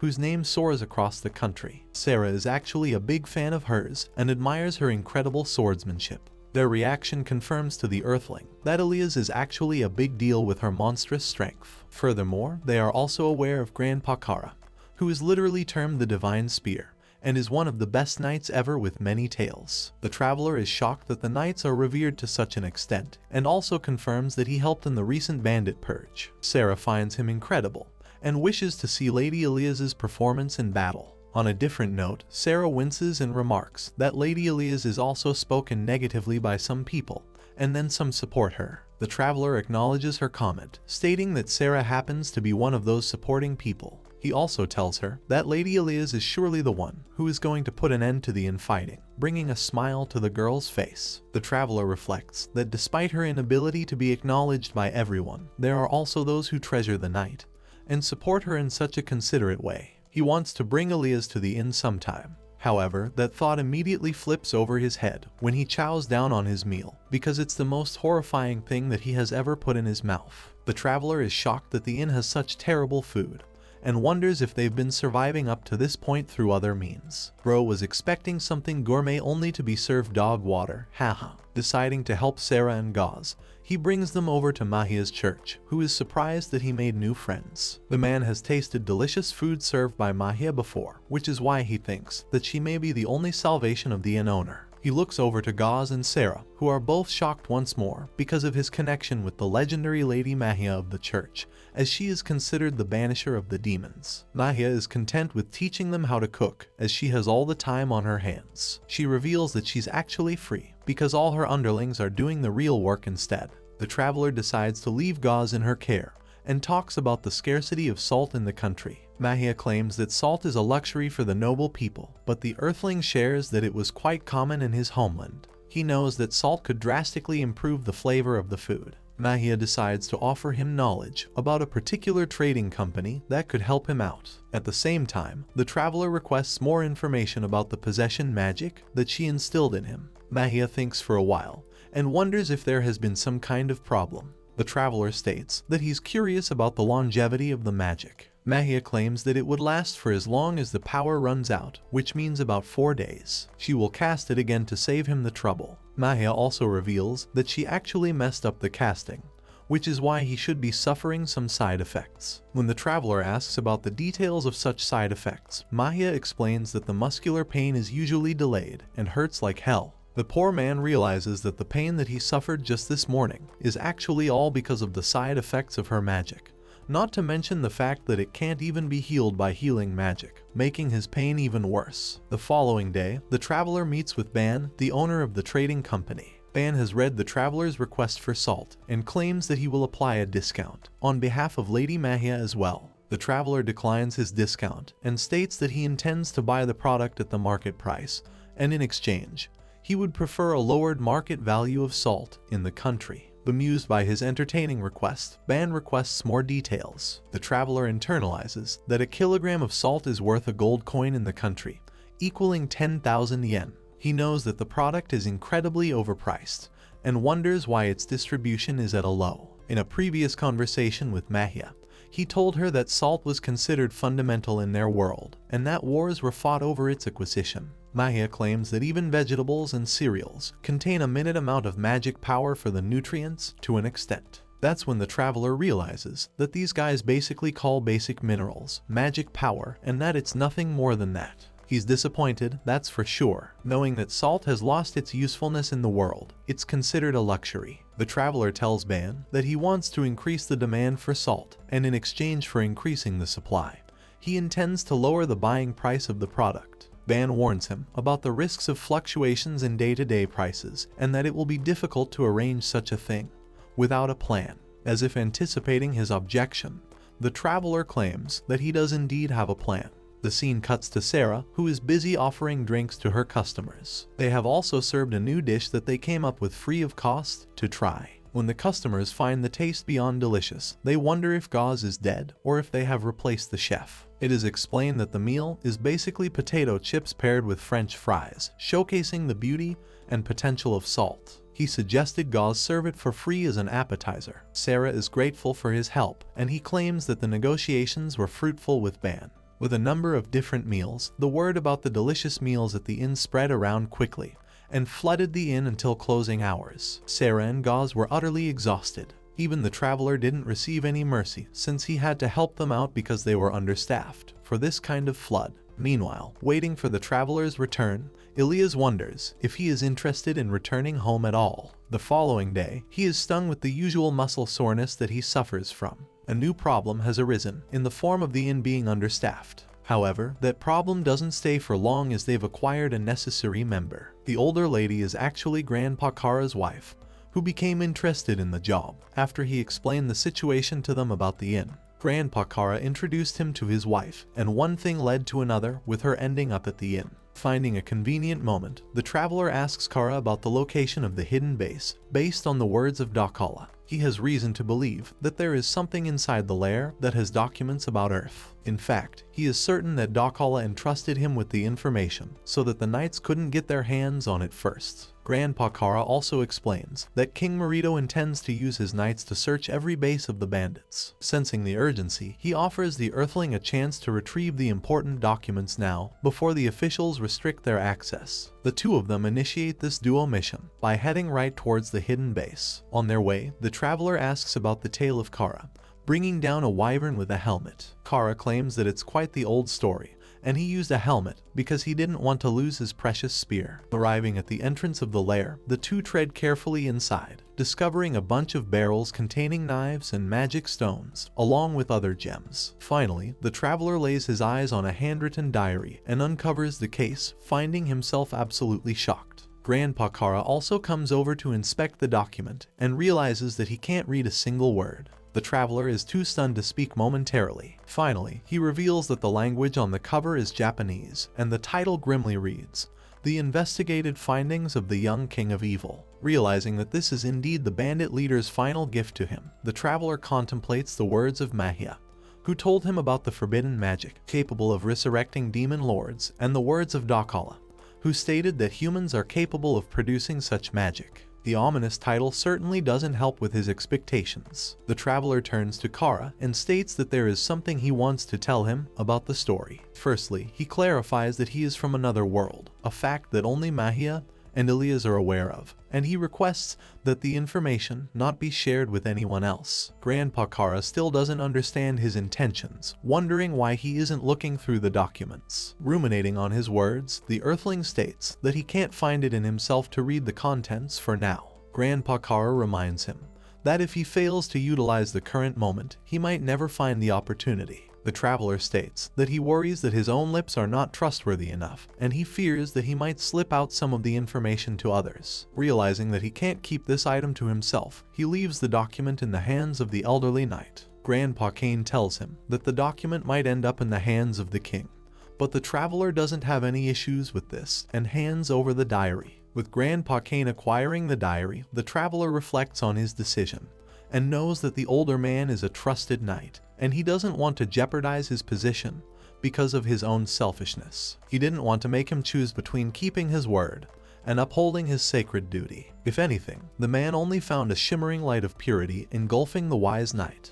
whose name soars across the country. Sarah is actually a big fan of hers and admires her incredible swordsmanship. Their reaction confirms to the Earthling that Elias is actually a big deal with her monstrous strength. Furthermore, they are also aware of Grandpa Kara, who is literally termed the Divine Spear, and is one of the best knights ever with many tales. The traveler is shocked that the knights are revered to such an extent, and also confirms that he helped in the recent bandit purge. Sarah finds him incredible and wishes to see Lady Elias's performance in battle. On a different note, Sarah winces and remarks that Lady Elias is also spoken negatively by some people, and then some support her. The traveler acknowledges her comment, stating that Sarah happens to be one of those supporting people. He also tells her that Lady Elias is surely the one who is going to put an end to the infighting, bringing a smile to the girl's face. The traveler reflects that despite her inability to be acknowledged by everyone, there are also those who treasure the knight and support her in such a considerate way. He wants to bring Elias to the inn sometime. However, that thought immediately flips over his head when he chows down on his meal, because it's the most horrifying thing that he has ever put in his mouth. The traveler is shocked that the inn has such terrible food, and wonders if they've been surviving up to this point through other means. Bro was expecting something gourmet only to be served dog water, haha. Deciding to help Sarah and Gauze, he brings them over to Mahia's church, who is surprised that he made new friends. The man has tasted delicious food served by Mahia before, which is why he thinks that she may be the only salvation of the inn owner. He looks over to Gauze and Sarah, who are both shocked once more because of his connection with the legendary Lady Mahia of the church, as she is considered the banisher of the demons. Mahia is content with teaching them how to cook, as she has all the time on her hands. She reveals that she's actually free, because all her underlings are doing the real work instead. The traveler decides to leave Gauze in her care, and talks about the scarcity of salt in the country. Mahia claims that salt is a luxury for the noble people, but the earthling shares that it was quite common in his homeland. He knows that salt could drastically improve the flavor of the food. Mahia decides to offer him knowledge about a particular trading company that could help him out. At the same time, the traveler requests more information about the possession magic that she instilled in him. Mahia thinks for a while, and wonders if there has been some kind of problem. The traveler states that he's curious about the longevity of the magic. Mahia claims that it would last for as long as the power runs out, which means about 4 days. She will cast it again to save him the trouble. Mahia also reveals that she actually messed up the casting, which is why he should be suffering some side effects. When the traveler asks about the details of such side effects, Mahia explains that the muscular pain is usually delayed and hurts like hell. The poor man realizes that the pain that he suffered just this morning is actually all because of the side effects of her magic, not to mention the fact that it can't even be healed by healing magic, making his pain even worse. The following day, the traveler meets with Ban, the owner of the trading company. Ban has read the traveler's request for salt and claims that he will apply a discount on behalf of Lady Mahia as well. The traveler declines his discount and states that he intends to buy the product at the market price, and in exchange, he would prefer a lowered market value of salt in the country. Bemused by his entertaining request, Ban requests more details. The traveler internalizes that a kilogram of salt is worth a gold coin in the country, equaling 10,000 yen. He knows that the product is incredibly overpriced, and wonders why its distribution is at a low. In a previous conversation with Mahia, he told her that salt was considered fundamental in their world, and that wars were fought over its acquisition. Mahia claims that even vegetables and cereals contain a minute amount of magic power for the nutrients to an extent. That's when the traveler realizes that these guys basically call basic minerals magic power, and that it's nothing more than that. He's disappointed, that's for sure, knowing that salt has lost its usefulness in the world. It's considered a luxury. The traveler tells Ban that he wants to increase the demand for salt, and in exchange for increasing the supply, he intends to lower the buying price of the product. Ban warns him about the risks of fluctuations in day-to-day prices, and that it will be difficult to arrange such a thing without a plan. As if anticipating his objection, the traveler claims that he does indeed have a plan. The scene cuts to Sarah, who is busy offering drinks to her customers. They have also served a new dish that they came up with free of cost to try. When the customers find the taste beyond delicious, they wonder if Gauze is dead or if they have replaced the chef. It is explained that the meal is basically potato chips paired with French fries, showcasing the beauty and potential of salt. He suggested Gauze serve it for free as an appetizer. Sarah is grateful for his help, and he claims that the negotiations were fruitful with Ban. With a number of different meals, the word about the delicious meals at the inn spread around quickly and flooded the inn until closing hours. Sarah and Gauze were utterly exhausted. Even the traveler didn't receive any mercy, since he had to help them out because they were understaffed for this kind of flood. Meanwhile, waiting for the traveler's return, Elias wonders if he is interested in returning home at all. The following day, he is stung with the usual muscle soreness that he suffers from. A new problem has arisen in the form of the inn being understaffed. However, that problem doesn't stay for long as they've acquired a necessary member. The older lady is actually Grandpa Kara's wife, who became interested in the job after he explained the situation to them about the inn. Grandpa Kara introduced him to his wife, and one thing led to another, with her ending up at the inn. Finding a convenient moment, the traveler asks Kara about the location of the hidden base, based on the words of Docolla. He has reason to believe that there is something inside the lair that has documents about Earth. In fact, he is certain that Docolla entrusted him with the information so that the knights couldn't get their hands on it first. Grandpa Kara also explains that King Marito intends to use his knights to search every base of the bandits. Sensing the urgency, he offers the Earthling a chance to retrieve the important documents now, before the officials restrict their access. The two of them initiate this duo mission by heading right towards the hidden base. On their way, the traveler asks about the tale of Kara, bringing down a wyvern with a helmet. Kara claims that it's quite the old story, and he used a helmet because he didn't want to lose his precious spear. Arriving at the entrance of the lair, the two tread carefully inside, discovering a bunch of barrels containing knives and magic stones, along with other gems. Finally, the traveler lays his eyes on a handwritten diary and uncovers the case, finding himself absolutely shocked. Grandpa Kara also comes over to inspect the document and realizes that he can't read a single word. The traveler is too stunned to speak momentarily. Finally, he reveals that the language on the cover is Japanese, and the title grimly reads, "The Investigated Findings of the Young King of Evil." Realizing that this is indeed the bandit leader's final gift to him, the traveler contemplates the words of Mahia, who told him about the forbidden magic capable of resurrecting demon lords, and the words of Docolla, who stated that humans are capable of producing such magic. The ominous title certainly doesn't help with his expectations. The traveler turns to Kara and states that there is something he wants to tell him about the story. Firstly, he clarifies that he is from another world, a fact that only Mahia and Elias are aware of, and he requests that the information not be shared with anyone else. Grandpa Kara still doesn't understand his intentions, wondering why he isn't looking through the documents. Ruminating on his words, the Earthling states that he can't find it in himself to read the contents for now. Grandpa Kara reminds him that if he fails to utilize the current moment, he might never find the opportunity. The traveler states that he worries that his own lips are not trustworthy enough, and he fears that he might slip out some of the information to others. Realizing that he can't keep this item to himself, he leaves the document in the hands of the elderly knight. Grandpa Kane tells him that the document might end up in the hands of the king, but the traveler doesn't have any issues with this and hands over the diary. With Grandpa Kane acquiring the diary, the traveler reflects on his decision and knows that the older man is a trusted knight, and he doesn't want to jeopardize his position because of his own selfishness. He didn't want to make him choose between keeping his word and upholding his sacred duty. If anything, the man only found a shimmering light of purity engulfing the wise knight.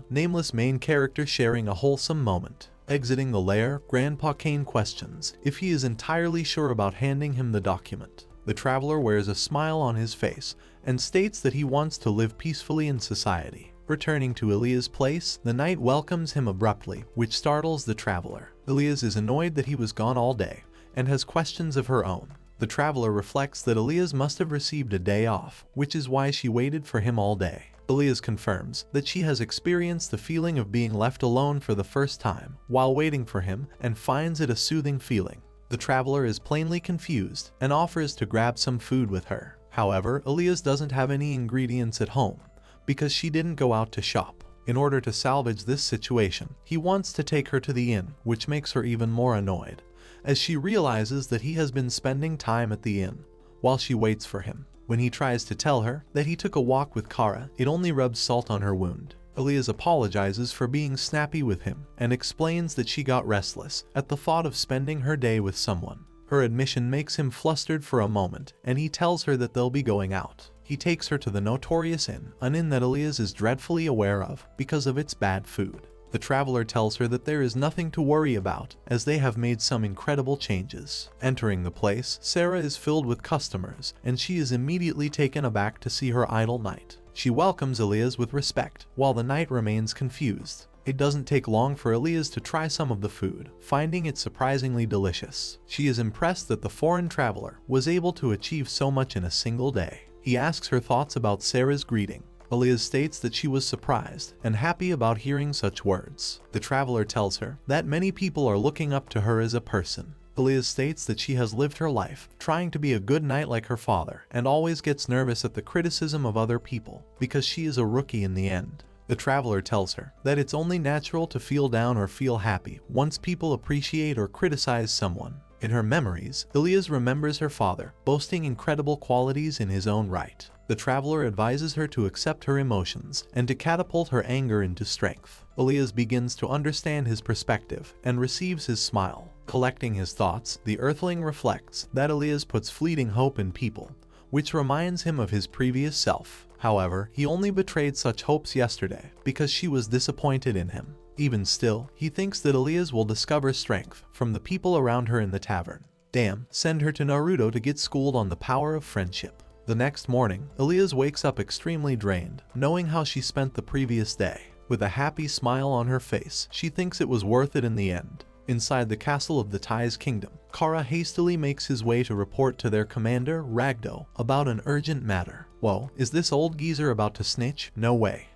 Nameless main character sharing a wholesome moment. Exiting the lair, Grandpa Kane questions if he is entirely sure about handing him the document. The traveler wears a smile on his face and states that he wants to live peacefully in society. Returning to Elias' place, the knight welcomes him abruptly, which startles the traveler. Elias is annoyed that he was gone all day and has questions of her own. The traveler reflects that Elias must have received a day off, which is why she waited for him all day. Elias confirms that she has experienced the feeling of being left alone for the first time while waiting for him and finds it a soothing feeling. The traveler is plainly confused and offers to grab some food with her. However, Elias doesn't have any ingredients at home because she didn't go out to shop. In order to salvage this situation, he wants to take her to the inn, which makes her even more annoyed, as she realizes that he has been spending time at the inn while she waits for him. When he tries to tell her that he took a walk with Kara, it only rubs salt on her wound. Elias apologizes for being snappy with him and explains that she got restless at the thought of spending her day with someone. Her admission makes him flustered for a moment, and he tells her that they'll be going out. He takes her to the notorious inn, an inn that Elias is dreadfully aware of because of its bad food. The traveler tells her that there is nothing to worry about, as they have made some incredible changes. Entering the place, Sarah is filled with customers, and she is immediately taken aback to see her idle knight. She welcomes Elias with respect, while the knight remains confused. It doesn't take long for Elias to try some of the food, finding it surprisingly delicious. She is impressed that the foreign traveler was able to achieve so much in a single day. He asks her thoughts about Sarah's greeting. Elias states that she was surprised and happy about hearing such words. The traveler tells her that many people are looking up to her as a person. Elias states that she has lived her life trying to be a good knight like her father and always gets nervous at the criticism of other people because she is a rookie in the end. The traveler tells her that it's only natural to feel down or feel happy once people appreciate or criticize someone. In her memories, Ilias remembers her father, boasting incredible qualities in his own right. The traveler advises her to accept her emotions and to catapult her anger into strength. Ilias begins to understand his perspective and receives his smile. Collecting his thoughts, the Earthling reflects that Ilias puts fleeting hope in people, which reminds him of his previous self. However, he only betrayed such hopes yesterday because she was disappointed in him. Even still, he thinks that Ilias will discover strength from the people around her in the tavern. Damn, send her to Naruto to get schooled on the power of friendship. The next morning, Ilias wakes up extremely drained, knowing how she spent the previous day. With a happy smile on her face, she thinks it was worth it in the end. Inside the castle of the Tai's kingdom, Kara hastily makes his way to report to their commander, Ragdo, about an urgent matter. Whoa, is this old geezer about to snitch? No way.